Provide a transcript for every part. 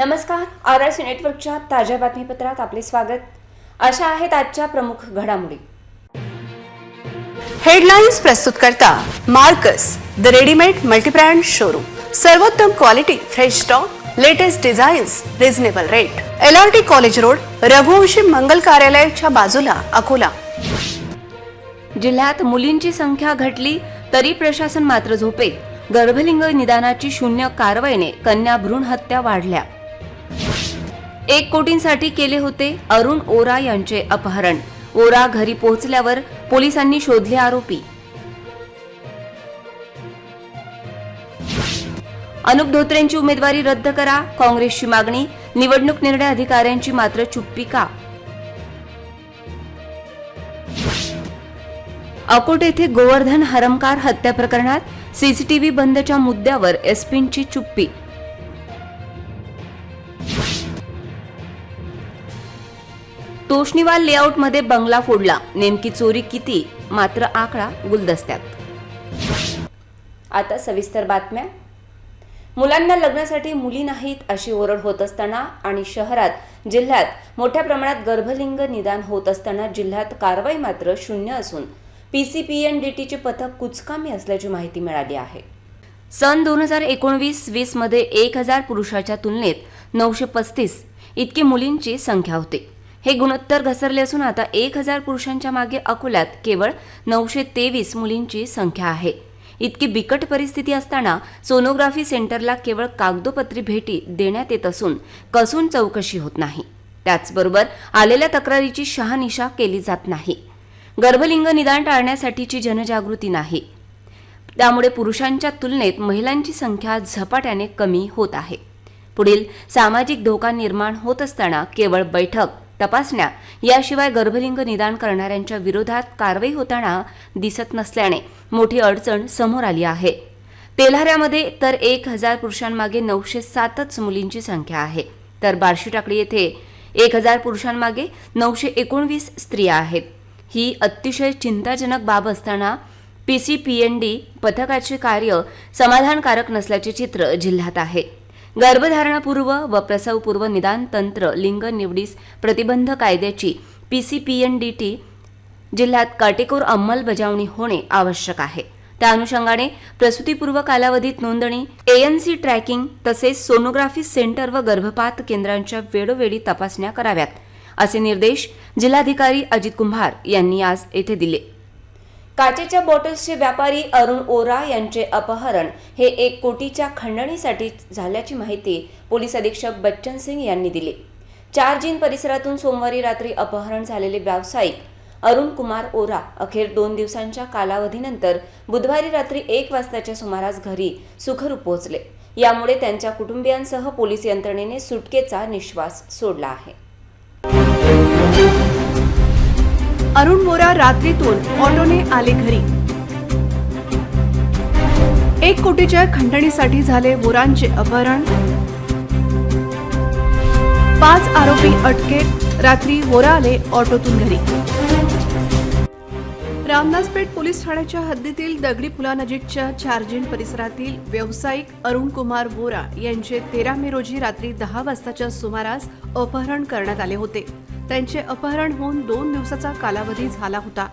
नमस्कार. RRC नेटवर्कच्या ताज्या बातमीपत्रात आपले स्वागत. अशा आहेत आजच्या प्रमुख घडामोडी. हेडलाइन्स प्रस्तुत करता Marcus the readymade multibrand showroom. सर्वोत्तम quality, fresh stock, latest designs, reasonable rate. LRT college road, Raghuvanshi Mangal कार्यालयाच्या बाजूला, अकोला. जिल्ह्यात मुलींची संख्या घटली तरी प्रशासन मात्र झोपेत. गर्भलिंग निदानाची शून्य कारवाईने कन्या भ्रूण हत्या वाढल्या. 1 कोटींसाठी केले होते अरुण ओरा यांचे अपहरण. ओरा घरी पोहोचल्यावर पोलिसांनी शोधले आरोपी. अनुप धोत्रेंची उमेदवारी रद्द करा, काँग्रेसची मागणी. निवडणूक निर्णय अधिकाऱ्यांची मात्र चुप्पी का? अकोट येथे गोवर्धन हरमकार हत्या प्रकरणात सीसीटीव्ही बंदच्या मुद्द्यावर एसपींची चुप्पी. तोष्णीवाल लेआउटमध्ये बंगला फोडला, नेमकी चोरी किती, मात्र आकडा गुलदस्त्यात. आता सविस्तर बातम्या. मुलांना लग्नासाठी मुली नाहीत अशी ओरड होत असताना आणि शहरात जिल्ह्यात मोठ्या प्रमाणात गर्भलिंग निदान होत असताना जिल्ह्यात कारवाई मात्र शून्य असून PCPNDTचे पथक कुचकामी असल्याची माहिती मिळाली आहे. सन 2019-20 मध्ये 1000 पुरुषाच्या तुलनेत 935 इतकी मुलींची संख्या होती. हे गुणोत्तर घसरले असून आता 1000 पुरुषांच्या मागे अकोल्यात केवळ 923 मुलींची संख्या आहे. इतकी बिकट परिस्थिती असताना सोनोग्राफी सेंटरला केवळ कागदोपत्री भेटी देण्यात येत असून कसून चौकशी होत नाही. त्याचबरोबर आलेल्या तक्रारीची शहानिशा केली जात नाही. गर्भलिंग निदान टाळण्यासाठीची जनजागृती नाही. त्यामुळे पुरुषांच्या तुलनेत महिलांची संख्या झपाट्याने कमी होत आहे. पुढील सामाजिक धोका निर्माण होत असताना केवळ बैठक, तपासण्या याशिवाय गर्भलिंग निदान करणाऱ्यांच्या विरोधात कारवाई होताना दिसत नसल्याने मोठी अडचण समोर आली आहे. तेल्हाऱ्यामध्ये तर 1000 पुरुषांमागे 907च मुलींची संख्या आहे, तर बार्शी टाकळी येथे 1000 पुरुषांमागे 919 स्त्रिया आहेत. ही अतिशय चिंताजनक बाब असताना PCPND पथकाचे कार्य समाधानकारक नसल्याचे चित्र जिल्ह्यात आहे. गर्भधारणापूर्व व प्रसवपूर्व निदान तंत्र लिंग निवडीस प्रतिबंध कायद्याची PCPNDT जिल्ह्यात काटेकोर अंमलबजावणी होणे आवश्यक आहे. त्या अनुषंगाने प्रसूतीपूर्व कालावधीत नोंदणी, ANC ट्रॅकिंग तसेच सोनोग्राफी सेंटर व गर्भपात केंद्रांच्या वेळोवेळी तपासण्या कराव्यात, असे निर्देश जिल्हाधिकारी अजित कुंभार यांनी आज येथे दिले. काचेच्या बॉटल्सचे व्यापारी अरुण ओरा यांचे अपहरण हे 1 कोटीच्या खंडणीसाठी झाल्याची माहिती पोलीस अधीक्षक बच्चन सिंग यांनी दिली. 4 जीन परिसरातून सोमवारी रात्री अपहरण झालेले व्यावसायिक अरुण कुमार ओरा अखेर 2 दिवसांच्या कालावधीनंतर बुधवारी रात्री 1 वाजताच्या सुमारास घरी सुखरूप पोहोचले. यामुळे त्यांच्या कुटुंबियांसह पोलीस यंत्रणेने सुटकेचा निश्वास सोडला आहे. अरुण वोरा रात्रीतून ऑटोने आले घरी. 1 कोटीच्या खंडणीसाठी झाले वोरांचे अपहरण. 5 आरोपी अटकेत. रात्री वोरा आले ऑटोतून घरी. रामदासपेठ पोलीस ठाण्याच्या हद्दीतील दगडी पुलानजीकच्या 4 जीन परिसरातील व्यावसायिक अरुण कुमार वोरा यांचे 13 मे रोजी रात्री 10 वाजताच्या सुमारास अपहरण करण्यात आले होते. त्यांचे अपहरण होऊन 2 दिवसाचा कालावधी झाला होता.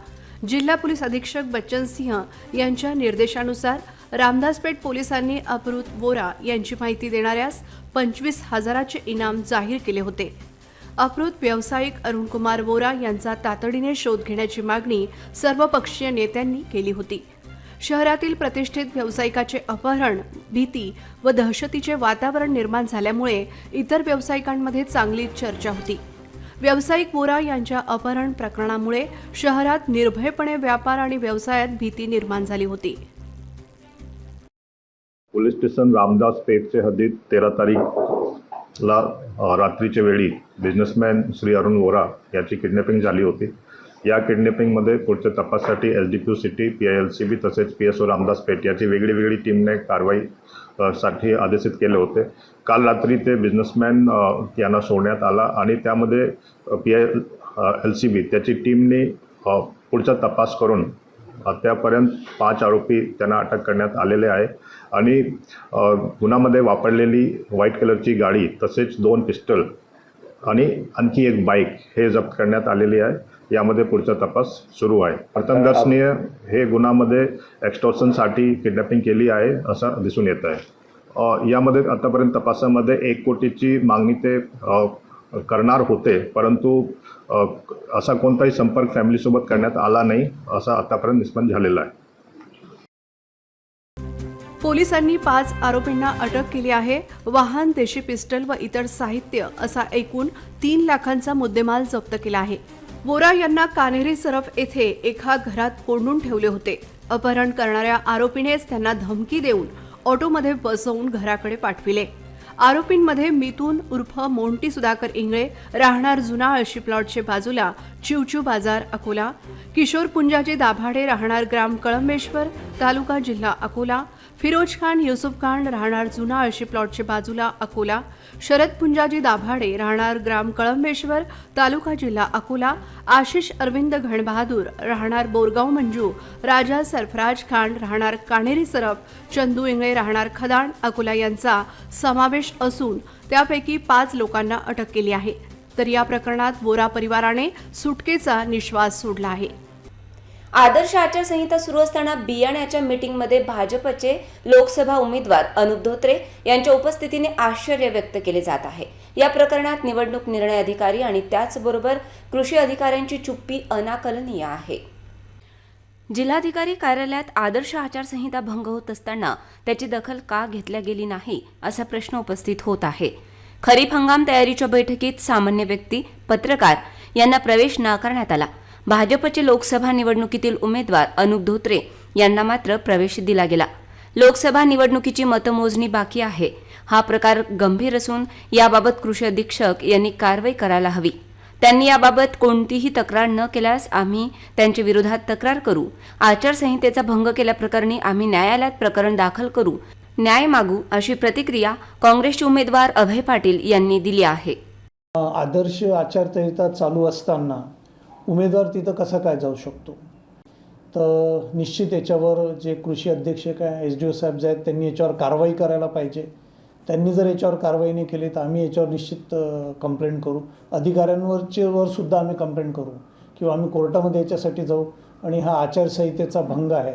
जिल्हा पोलीस अधीक्षक बच्चन सिंह यांच्या निर्देशानुसार रामदासपेठ पोलिसांनी अपहृत वोरा यांची माहिती देणाऱ्यास 25,000चे इनाम जाहीर केले होते. अपहृत व्यावसायिक अरुण कुमार वोरा यांचा तातडीने शोध घेण्याची मागणी सर्वपक्षीय नेत्यांनी केली होती. शहरातील प्रतिष्ठित व्यावसायिकाचे अपहरण, भीती व दहशतीचे वातावरण निर्माण झाल्यामुळे इतर व्यावसायिकांमध्ये चांगली चर्चा होती. व्यावसायिक वोरा यांच्या अपहरण प्रकरणामुळे शहरात निर्भयपणे व्यापार आणि व्यवसायात भीती निर्माण झाली होती. पोलीस स्टेशन रामदासपेठचे हद्दीत 13 तारीखला रात्रीच्या वेळी बिझनेसमॅन श्री अरुण वोरा याची किडनॅपिंग झाली होती. या किडनॅपिंगमध्ये पुढच्या तपासासाठी SDPO सिटी, PILCB तसेच PSO रामदासपेठ याची वेगळी टीमने कारवाई साठी आदेशित केले होते. काल रात्री ते बिझनेसमॅन यांना सोडण्यात आला आणि त्यामध्ये PILCB त्याची टीमने पुढचा तपास करून अद्यापर्यंत 5 आरोपी त्यांना अटक करण्यात आलेले आहे आणि गुन्ह्यामध्ये वापरलेली व्हाईट कलरची गाडी तसेच 2 पिस्टल आणि आणखी एक बाईक हे जप्त करण्यात आलेली आहे। यामध्ये पुढचा तपास सुरू आहे। प्रथमदर्शनीय हे गुन्ह्यामध्ये एक्स्टॉर्शनसाठी किडनॅपिंग केली आहे असं दिसून येत आहे। यामध्ये आतापर्यंत तपासामध्ये 1 कोटीची मागणी ते करणार होते, परंतु असा कोणताही संपर्क फॅमिलीसोबत करण्यात आला नाही असं आतापर्यंत निष्पन्न झालेलं आहे। पोलिसांनी 5 आरोपींना अटक केली आहे। वाहन, देशी पिस्टल व इतर साहित्य असा एकूण 3 लाखांचा मुद्देमाल जप्त केला आहे। वोरा यांना कान्हेरी सरफ येथे एका घरात कोंडून ठेवले होते। अपहरण करणाऱ्या आरोपीनेच त्यांना धमकी देऊन ऑटोमध्ये बसवून घराकडे पाठविले। आरोपींमध्ये मिथून उर्फ मोंटी सुधाकर इंगळे, राहणार जुना आळशी प्लॉटचे बाजूला, चिवचू बाजार, अकोला, किशोर पुंजाजी दाभाडे, राहणार ग्राम कळंबेश्वर, तालुका जिल्हा अकोला, फिरोज खान युसुफ खान, राहणार जुना आळशी प्लॉटचे बाजूला, अकोला, शरद पुंजाजी दाभाडे, राहणार ग्राम कळंबेश्वर, तालुका जिल्हा अकोला, आशिष अरविंद घणबहादूर, राहणार बोरगाव मंजू, राजा सरफराज खान, राहणार कान्हेरी सरफ, चंदू इंगळे, राहणार खदाण, अकोला यांचा समावेश असून त्यापैकी 5 लोकांना अटक केली आहे। तर या प्रकरणात वोरा परिवाराने सुटकेचा निश्वास सोडला आहे। आदर्श आचारसंहिता सुरू असताना बियाण्याच्या मीटिंगमध्ये भाजपचे लोकसभा उमेदवार अनुप धोत्रे यांच्या उपस्थितीने आश्चर्य व्यक्त केले जात आहे। या प्रकरणात निवडणूक निर्णय अधिकारी आणि त्याचबरोबर कृषी अधिकाऱ्यांची चुप्पी अनाकलनीय आहे। जिल्हाधिकारी कार्यालयात आदर्श आचारसंहिता भंग होत असताना त्याची दखल का घेतल्या गेली नाही असा प्रश्न उपस्थित होत आहे। खरीप हंगाम तयारीच्या बैठकीत सामान्य व्यक्ती, पत्रकार यांना प्रवेश नाकारण्यात आला। भाजपचे लोकसभा निवडणुकीतील उमेदवार अनुप धोत्रे यांना मात्र प्रवेश दिला गेला। लोकसभा निवडणुकीची मतमोजणी बाकी आहे। हा प्रकार गंभीर असून याबाबत कृषी अधीक्षक यांनी कारवाई करायला हवी। त्यांनी याबाबत कोणतीही तक्रार न केल्यास आम्ही त्यांच्या विरोधात तक्रार करू। आचारसंहितेचा भंग केल्याप्रकरणी आम्ही न्यायालयात प्रकरण दाखल करू, न्याय मागू, अशी प्रतिक्रिया काँग्रेसचे उमेदवार अभय पाटील यांनी दिली आहे। आदर्श आचारसंहिता चालू असताना उमेदवार तिथं कसा काय जाऊ शकतो? तर निश्चित याच्यावर जे कृषी अधीक्षक आहे, SDO साहेब जे आहेत, त्यांनी याच्यावर कारवाई करायला पाहिजे। त्यांनी जर याच्यावर कारवाई नाही केली तर आम्ही याच्यावर निश्चित कंप्लेंट करू। अधिकाऱ्यांवर सुद्धा आम्ही कंप्लेंट करू किंवा आम्ही कोर्टामध्ये याच्यासाठी जाऊ। आणि हा आचारसंहितेचा भंग आहे।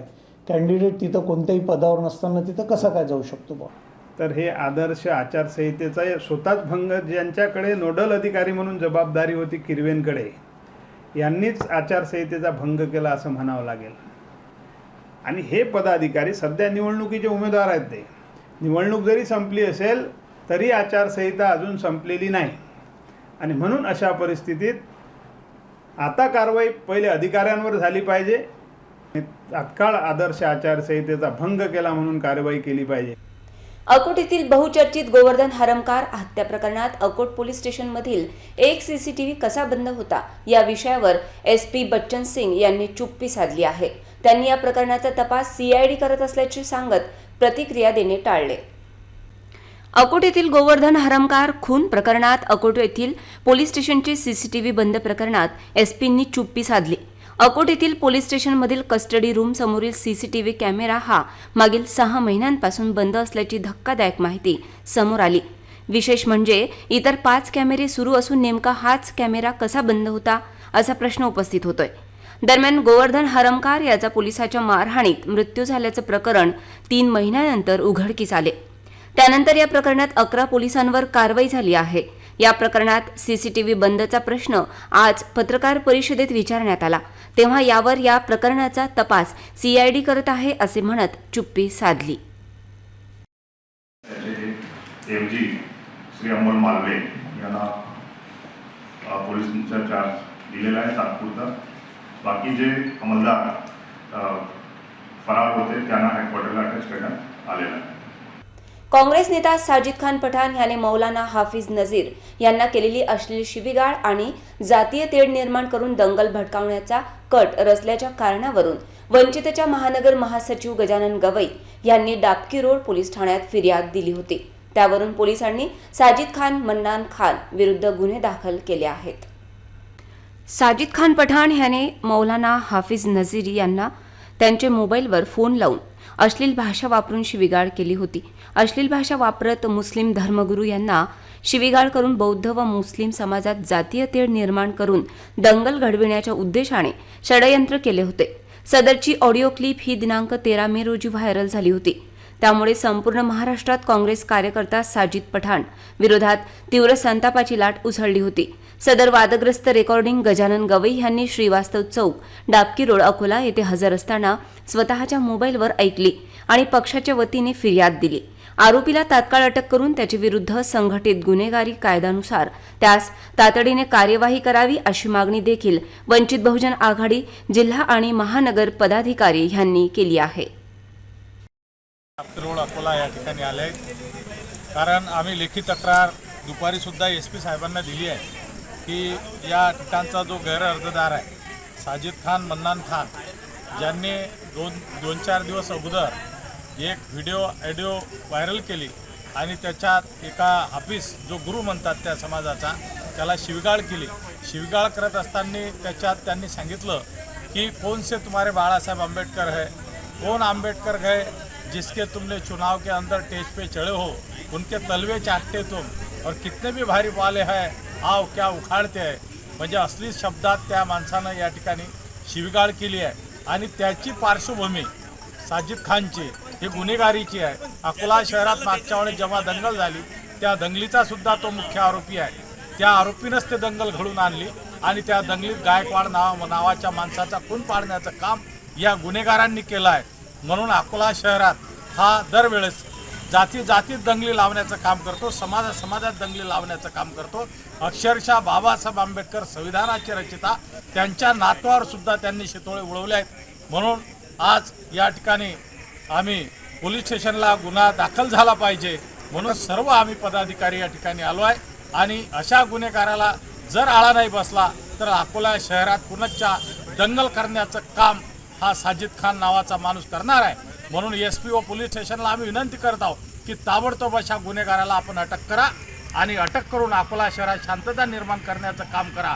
कॅन्डिडेट तिथं कोणत्याही पदावर नसताना तिथं कसा काय जाऊ शकतो बा? तर हे आदर्श आचारसंहितेचा स्वतःच भंग, ज्यांच्याकडे नोडल अधिकारी म्हणून जबाबदारी होती किरवेनकडे, यांनीच आचारसंहितेचा भंग केला असं म्हणावं लागेल। आणि हे पदाधिकारी सध्या निवडणुकीचे उमेदवार आहेत। ते निवडणूक जरी संपली असेल तरी आचारसंहिता अजून संपलेली नाही आणि म्हणून अशा परिस्थितीत आता कारवाई पहिले अधिकाऱ्यांवर झाली पाहिजे। तात्काळ आदर्श आचारसंहितेचा भंग केला म्हणून कारवाई केली पाहिजे। अकोट येथील बहुचर्चित गोवर्धन हरमकार हत्या प्रकरणात अकोट पोलीस स्टेशनमधील एक सीसीटीव्ही कसा बंद होता या विषयावर SP बच्चन सिंग यांनी चुप्पी साधली आहे। त्यांनी या प्रकरणाचा तपास CID करत असल्याचे सांगत प्रतिक्रिया देणे टाळले। अकोट येथील गोवर्धन हरमकार खून प्रकरणात अकोट येथील पोलीस स्टेशनचे CCTV बंद प्रकरणात SPंनी चुप्पी साधली। अकोट येथील पोलीस स्टेशनमधील कस्टडी रूम समोरील CCTV कॅमेरा हा मागील 6 महिन्यांपासून बंद असल्याची धक्कादायक माहिती समोर आली। विशेष म्हणजे इतर 5 कॅमेरे सुरू असून नेमका हाच कॅमेरा कसा बंद होता असा प्रश्न उपस्थित होतोय। दरम्यान गोवर्धन हरमकार याचा पोलिसाच्या मारहाणीत मृत्यू झाल्याचं प्रकरण 3 महिन्यानंतर उघडकीस आले। त्यानंतर या प्रकरणात 11 पोलिसांवर कारवाई झाली आहे। या प्रकरणात CCTV बंदचा प्रश्न आज पत्रकार परिषदेत विचारण्यात आला, तेव्हा यावर या प्रकरणाचा तपास CID करत आहे असे म्हणत चुप्पी साधली। MG श्री अमोल मालवे यांना पोलिसांचा चार्ज दिलेला आहे तात्पुरता। बाकी जे अंमलदार फरार होते त्यांना हेडक्वार्टरला अटॅच करण्यात आलेला आहे। काँग्रेस नेता साजिद खान पठाण याने मौलाना हाफिज नजीर यांना केलेली अश्लील शिवीगाळ आणि जातीय तेढ निर्माण करून दंगल भडकावण्याचा कट रचल्याच्या कारणावरून वंचितच्या महानगर महासचिव गजानन गवई यांनी डाबकी रोड पोलीस ठाण्यात फिर्याद दिली होती। त्यावरून पोलिसांनी साजिद खान, मन्नान खान विरुद्ध गुन्हे दाखल केले आहेत। साजिद खान पठाण याने मौलाना हाफिज नजीर यांना त्यांचे मोबाईलवर फोन लावून अश्लील भाषा वापरून शिवीगाळ केली होती. अश्लील भाषा वापरत मुस्लिम धर्मगुरू यांना शिवीगाळ करून बौद्ध व मुस्लिम समाजात जातीय तेढ निर्माण करून दंगल घडविण्याच्या उद्देशाने षडयंत्र केले होते. सदरची ऑडिओ क्लिप ही दिनांक 13 मे रोजी व्हायरल झाली होती. त्यामुळे संपूर्ण महाराष्ट्रात काँग्रेस कार्यकर्ता साजिद पठाण विरोधात तीव्र संतापाची लाट उसळली होती. सदर वादग्रस्त रेकॉर्डिंग गजानन गवई यांनी श्रीवास्तव चौक, डाबकी रोड, अकोला येथे हजर असताना स्वतःच्या मोबाईलवर ऐकली आणि पक्षाच्या वतीने फिर्याद दिली. आरोपीला तात्काळ अटक करून त्याच्या विरुद्ध संघटित गुन्हेगारी कायद्यानुसार त्यास तातडीने कार्यवाही करावी अशी मागणी देखील वंचित बहुजन आघाडी जिल्हा आणि महानगर पदाधिकारी यांनी केली आहे. रोड अकोला या ठिकाणी आले आहेत, कारण आम्ही लेखी तक्रार दुपारी सुद्धा SP साहेबांना दिली आहे की या ठिकाणचा जो गैरअर्जदार आहे साजिद खान, मन्नान खान, ज्यांनी दोन चार दिवस अगोदर एक ऑडिओ व्हायरल केली आणि त्याच्यात एका हाफिज जो गुरु म्हणतात त्या समाजाचा त्याला शिवीगाळ केली. शिवीगाळ करत असताना त्याच्यात त्यांनी सांगितलं की कौन से तुम्हारे बाळा साहेब आंबेडकर है, कौन आंबेडकर गए जिसके तुमने चुनाव के अंदर स्टेज पे चढ़े हो, उनके तलवे चाटते तुम, और कितने भी भारी वाले हैं आओ क्या उखाड़ते हैं. म्हणजे असली शब्दात त्या माणसानं या ठिकाणी शिवीगाळ केली आहे आणि त्याची पार्श्वभूमी साजिद खानची ही गुन्हेगारीची आहे. अकोला शहरात मागच्या वेळेस जेव्हा दंगल झाली त्या दंगलीचा सुद्धा तो मुख्य आरोपी आहे. त्या आरोपीनंच ते दंगल घडून आणली आणि त्या दंगलीत गायकवाड नावाच्या माणसाचा खून पाडण्याचं काम या गुन्हेगारांनी केलं आहे. म्हणून अकोला शहरात हा दरवेळेस जातीत दंगली लावण्याचं काम करतो, समाजात दंगली लावण्याचं काम करतो. अक्षरशः बाबासाहेब आंबेडकर संविधानाचे रचिता त्यांच्या नातवावर सुद्धा त्यांनी शितोळे उडवले आहेत. म्हणून आज या ठिकाणी आम्ही पोलीस स्टेशनला गुन्हा दाखल झाला पाहिजे म्हणून सर्व आम्ही पदाधिकारी या ठिकाणी आलो आहे आणि अशा गुन्हेगाराला जर आळा नाही बसला तर अकोला शहरात पुनश्च दंगल करण्याचं काम हा साजिद खान नावाचा माणूस करणार आहे. म्हणून SP व पोलीस स्टेशनला आम्ही विनंती करत आहोत की ताबडतोब अशा गुन्हेगाराला आपण अटक करा आणि अटक करून अकोला शहरात शांतता निर्माण करण्याचं काम करा.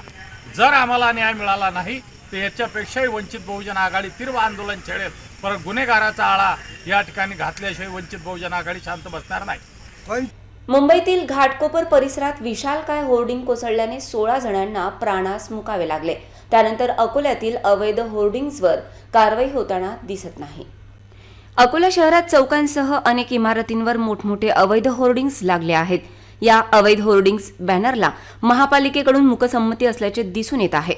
जर आम्हाला न्याय मिळाला नाही तर याच्यापेक्षाही वंचित बहुजन आघाडी तीव्र आंदोलन छेडेल. परत गुन्हेगाराचा आळा या ठिकाणी घातल्याशिवाय वंचित बहुजन आघाडी शांत बसणार नाही. मुंबईतील घाटकोपर परिसरात विशालकाय होर्डिंग कोसळल्याने 16 जणांना प्राणास मुकावे लागले. त्यानंतर अकोल्यातील अवैध होर्डिंग्जवर कारवाई होताना दिसत नाही. अकोला शहरात चौकांसह अनेक इमारतींवर मोठमोठे अवैध होर्डिंग्ज लागले आहेत. या अवैध होर्डिंग्ज बॅनरला महापालिकेकडून मूकसंमती असल्याचे दिसून येत आहे.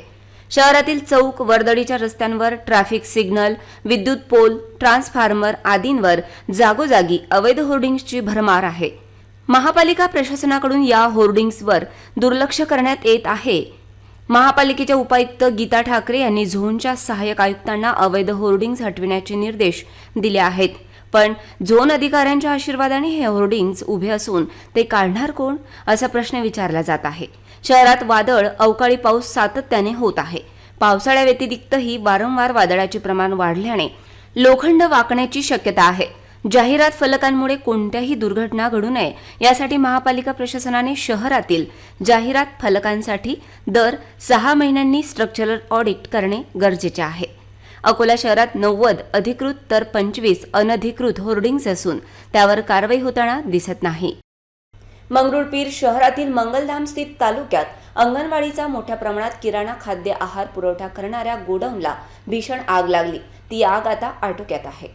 शहरातील चौक, वर्दळीच्या रस्त्यांवर ट्रॅफिक सिग्नल, विद्युत पोल, ट्रान्सफॉर्मर आदींवर जागोजागी अवैध होर्डिंग्जची भरमार आहे. महापालिका प्रशासनाकडून या होर्डिंग्जवर दुर्लक्ष करण्यात येत आहे. महापालिकेच्या उपायुक्त गीता ठाकरे यांनी झोनच्या सहाय्यक आयुक्तांना अवैध होर्डिंग्ज हटविण्याचे निर्देश दिले आहेत. पण झोन अधिकाऱ्यांच्या आशीर्वादाने हे होर्डिंग्ज उभे असून ते काढणार कोण असा प्रश्न विचारला जात आहे. शहरात वादळ, अवकाळी पाऊस सातत्याने होत आहे. पावसाळ्याव्यतिरिक्तही वारंवार वादळाचे प्रमाण वाढल्याने लोखंड वाकण्याची शक्यता आहे. जाहिरात फलकांमुळे कोणत्याही दुर्घटना घडू नये यासाठी महापालिका प्रशासनाने शहरातील जाहिरात फलकांसाठी दर 6 महिन्यांनी स्ट्रक्चरल ऑडिट करणे गरजेचे आहे. अकोला शहरात 90 अधिकृत तर 25 अनधिकृत होर्डिंग्ज असून त्यावर कारवाई होताना दिसत नाही. मंगरुळपीर शहरातील मंगलधाम स्थित तालुक्यात अंगणवाडीचा मोठ्या प्रमाणात किराणा खाद्य आहार पुरवठा करणाऱ्या गोडाऊनला भीषण आग लागली. ती आग आता आटोक्यात आहे.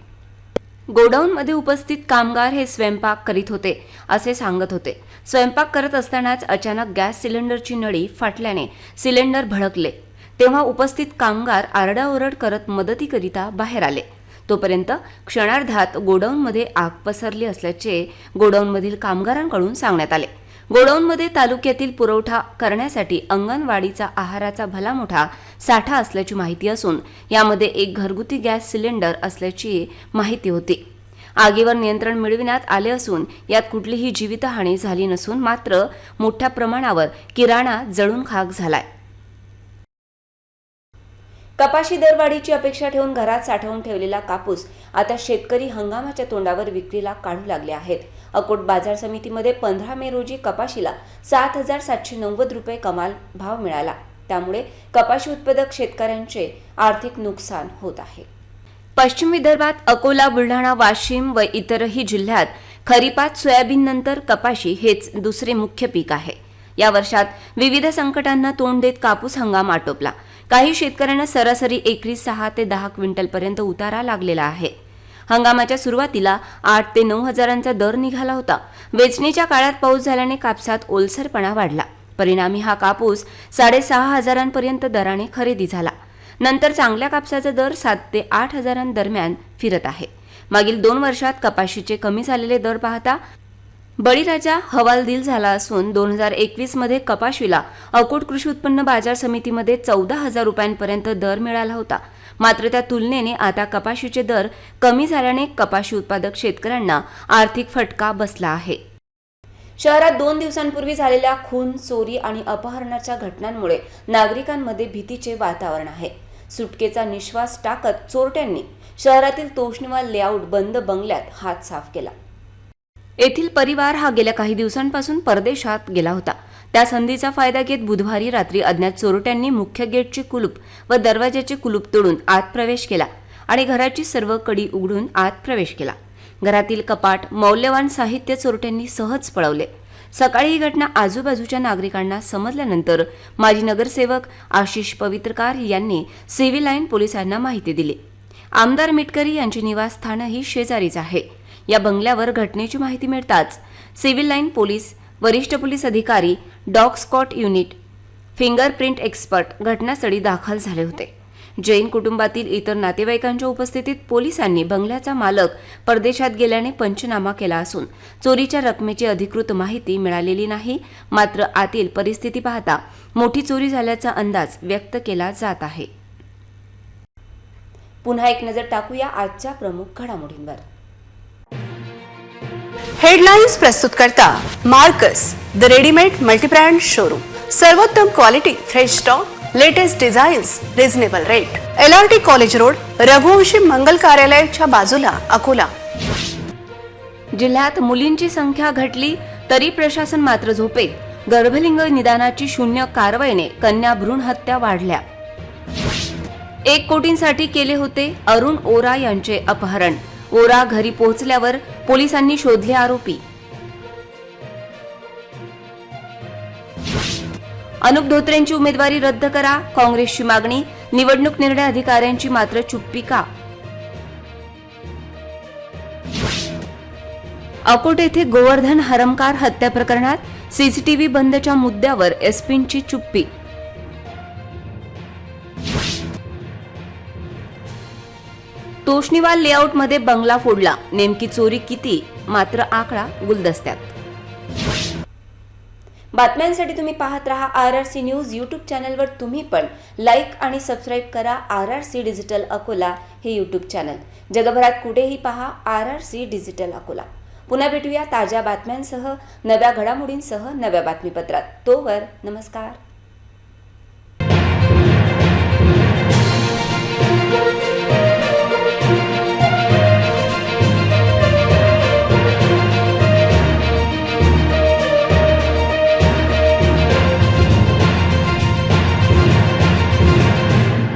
गोडाऊनमध्ये उपस्थित कामगार हे स्वयंपाक करीत होते असे सांगत होते. स्वयंपाक करत असतानाच अचानक गॅस सिलेंडरची नळी फाटल्याने सिलेंडर भडकले. तेव्हा उपस्थित कामगार आरडाओरड करत मदतीकरिता बाहेर आले. तोपर्यंत क्षणार्धात गोडाऊनमध्ये आग पसरली असल्याचे गोडाऊनमधील कामगारांकडून सांगण्यात आले. गोडाऊनमध्ये तालुक्यातील पुरवठा करण्यासाठी अंगणवाडीचा आहाराचा भला मोठा साठा असल्याची माहिती असून यामध्ये एक घरगुती गॅस सिलेंडर असल्याची माहिती होती. आगीवर नियंत्रण मिळविण्यात आले असून यात कुठलीही जीवितहानी झाली नसून मात्र मोठ्या प्रमाणावर किराणा जळून खाक झालाय. कपाशी दरवाढीची अपेक्षा ठेवून घरात साठवून ठेवलेला कापूस आता शेतकरी हंगामाच्या तोंडावर विक्रीला काढू लागले आहेत. अकोट बाजार समितीमध्ये 15 मे रोजी कपाशीला 7,790 रुपये कमाल भाव मिळाला. त्यामुळे कपाशी उत्पादक शेतकऱ्यांचे आर्थिक नुकसान होत आहे. पश्चिम विदर्भात अकोला, बुलढाणा, वाशिम व इतरही जिल्ह्यात खरीपात सोयाबीननंतर कपाशी हेच दुसरे मुख्य पीक आहे. या वर्षात विविध संकटांना तोंड देत कापूस हंगाम आटोपला. काही शेतकऱ्यांना सरासरी एकरी 6 ते 10 क्विंटलपर्यंत उतारा लागलेला आहे. हंगामाच्या सुरुवातीला 8 ते 9 हजारांचा दर निघाला होता. वेचणीच्या काळात पाऊस झाल्याने कापसात ओलसरपणा वाढला. परिणामी हा कापूस 6.5 हजारांपर्यंत दराने खरेदी झाला. नंतर चांगल्या कापसाचा दर 7 ते 8 हजारांदरम्यान फिरत आहे. मागील 2 वर्षात कपाशीचे कमी झालेले दर पाहता बळीराजा हवालदिल झाला असून 2021 मध्ये कपाशीला अकोट कृषी उत्पन्न बाजार समितीमध्ये 14,000 रुपयांपर्यंत दर मिळाला होता. मात्र त्या तुलनेने आता कपाशीचे दर कमी झाल्याने कपाशी उत्पादक शेतकऱ्यांना आर्थिक फटका बसला आहे. शहरात 2 दिवसांपूर्वी झालेल्या खून, चोरी आणि अपहरणाच्या घटनांमुळे नागरिकांमध्ये भीतीचे वातावरण आहे. सुटकेचा निश्वास टाकत चोरट्यांनी शहरातील तोष्णीवाल लेआउट बंद बंगल्यात हात साफ केला. येथील परिवार हा गेल्या काही दिवसांपासून परदेशात गेला होता. त्या संधीचा फायदा घेत बुधवारी रात्री अज्ञात चोरट्यांनी मुख्य गेटचे कुलूप व दरवाजाचे कुलूप तोडून आत प्रवेश केला आणि घराची सर्व कडी उघडून आत प्रवेश केला. घरातील कपाट, मौल्यवान साहित्य चोरट्यांनी सहज पळवले. सकाळी ही घटना आजूबाजूच्या नागरिकांना समजल्यानंतर माजी नगरसेवक आशिष पवित्रकार यांनी सिव्हिल लाईन पोलिसांना माहिती दिली. आमदार मिटकरी यांचे निवासस्थानही शेजारीच आहे. या बंगल्यावर घटनेची माहिती मिळताच सिव्हिल लाईन पोलीस, वरिष्ठ पोलीस अधिकारी, dog squad unit, fingerprint expert घटनास्थळी दाखल झाले होते. जैन कुटुंबातील इतर नातेवाईकांच्या उपस्थितीत पोलिसांनी बंगल्याचा मालक परदेशात गेल्याने पंचनामा केला असून चोरीच्या रकमेची अधिकृत माहिती मिळालेली नाही. मात्र आतील परिस्थिती पाहता मोठी चोरी झाल्याचा अंदाज व्यक्त केला जात आहे. पुन्हा एक नजर टाकूया आजच्या प्रमुख घडामोडींवर. हेडलाईन्स प्रस्तुत करता Marcus the readymade multibrand showroom. सर्वोत्तम quality, fresh stock, latest designs, reasonable rate. LRT college road, Raghuvanshi Mangal कार्यालयाच्या बाजूला, अकोला. जिल्ह्यात मुलींची संख्या घटली तरी प्रशासन मात्र झोपेत. गर्भलिंग निदानाची शून्य कारवाईने कन्या भ्रूण हत्या वाढल्या. 1 कोटींसाठी केले होते अरुण ओरा यांचे अपहरण. ओरा घरी पोहोचल्यावर पोलिसांनी शोधले आरोपी. अनुप धोत्रेंची उमेदवारी रद्द करा, काँग्रेसची मागणी. निवडणूक निर्णय अधिकाऱ्यांची मात्र चुप्पी का? अकोट येथे गोवर्धन हरमकार हत्या प्रकरणात सीसीटीव्ही बंदच्या मुद्द्यावर एसपींची चुप्पी. तोष्णीवाल लेआउटमध्ये बंगला फोडला, नेमकी चोरी किती? मात्र आकडा गुलदस्त्यात. बातम्यांसाठी तुम्ही पाहत रहा RRC न्यूज. यूट्यूब चॅनलवर तुम्ही पण लाईक आणि सबस्क्राईब करा RRC डिजिटल अकोला हे यूट्यूब चॅनल. जगभरात कुठेही पहा RRC डिजिटल अकोला. पुन्हा भेटूया ताज्या बातम्यांसह, नव्या घडामोडींसह नव्या बातमीपत्रात. तोवर नमस्कार.